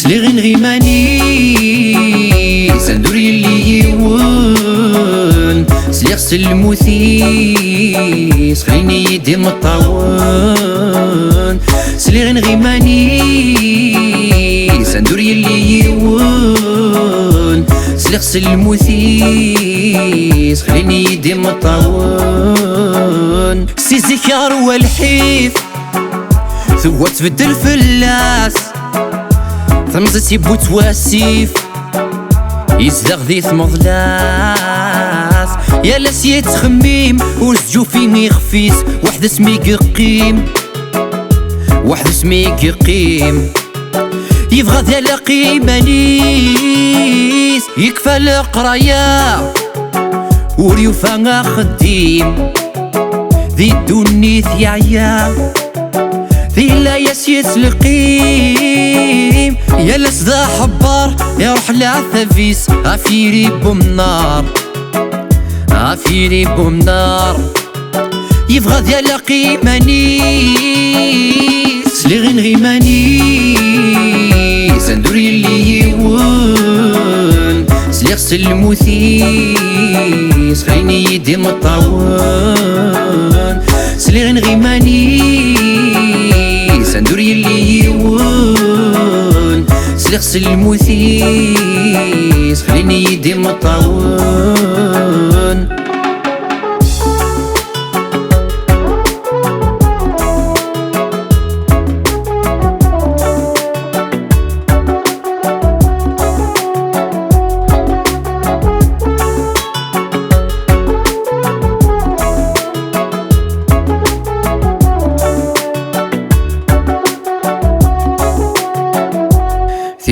سليغ نغيماني سندوري اللي يون سليغ سلموثي خليني يدي مطاون سليغ نغيماني سندوري اللي يون سليغ سلموثي خليني يدي مطاون سي زكار والحيف ثوات تبدل فلاس ثمزت يبو تواسيف يزدغ ذي ثمضلاس يا لاس يتخميم ونسجو فيني خفيس واحد اسمي قيم واحد اسمي قيم يبغى ذا لقيمة نيس يكفى القرايا وريوفا خديم ذي الدنيث يعيا ذي لا يسيس القيم يا لاس ذا حبار يروح لعثفيس عفيري بومنار عفيري بومنار يبغى ذا لقيمة نيس سليغ نغيماني سندوري اللي يون سليغ سلموثيس خليني يدي مطاون سليغ نغيماني سندوري اللي يون سليغ سلموثيس خليني يدي مطاون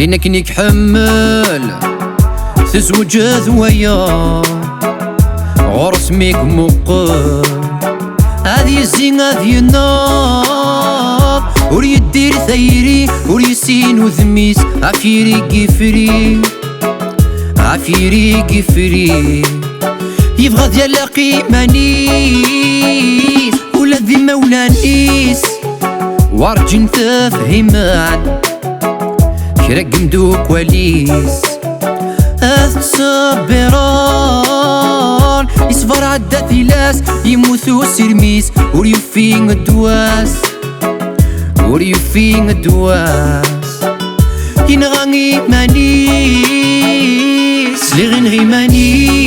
ثينك نيك حمل تزوج ذويا غرس ميك مقل هذي الزين هذي النار وريدير ثيري وريسين وذميس عفيري قفري عفيري قفري يبغى ديال قيمة نيس ولا ذي مولانيس وارجن تفهمان كرقم دوك وليس الصبران يصبر عدى ثلاث يموثو سرميس وريوفين الدواس وريوفين الدواس ينغاني مانيس سليغ نغيماني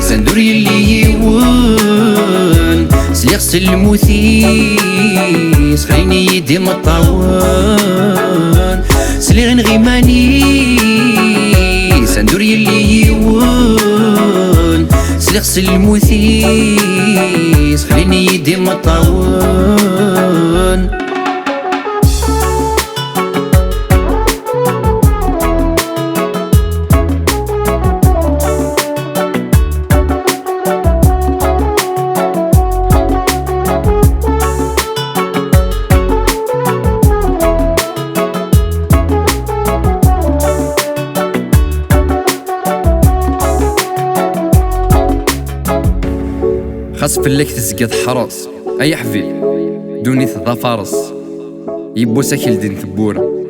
سندوري اللي يون سليغ سلموثيس خليني يدي مطاون سليغ نغيماني سندوري اللي يون سليغ سلموثيس خليني يدي مطاون خاص فلك تزقد حرس اي حفي دوني ذا فارس يبو ساكل دين ثبوره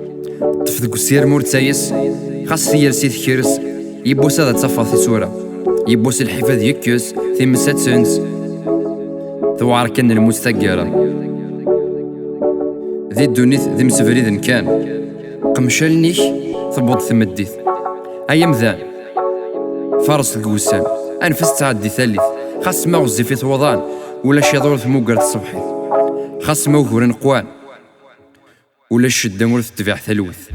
طفدك السير مورتايس خاص يرسي ثكرس يبو سادا تصفى في سوره يبو الحفاظ يكس في مسات سنس ثوار كان المستقره ذي الدونيث ذي مسفريد كان قمشالنيك ثبوط ثمديث ايام ذان فارس القوسان انفس تعدي ثالث خاص ما غزي في ثوضان ولا شي دور في موقرة الصبحي خاص ما وكورن قوان ولا الشدة مور تتبع ثلوث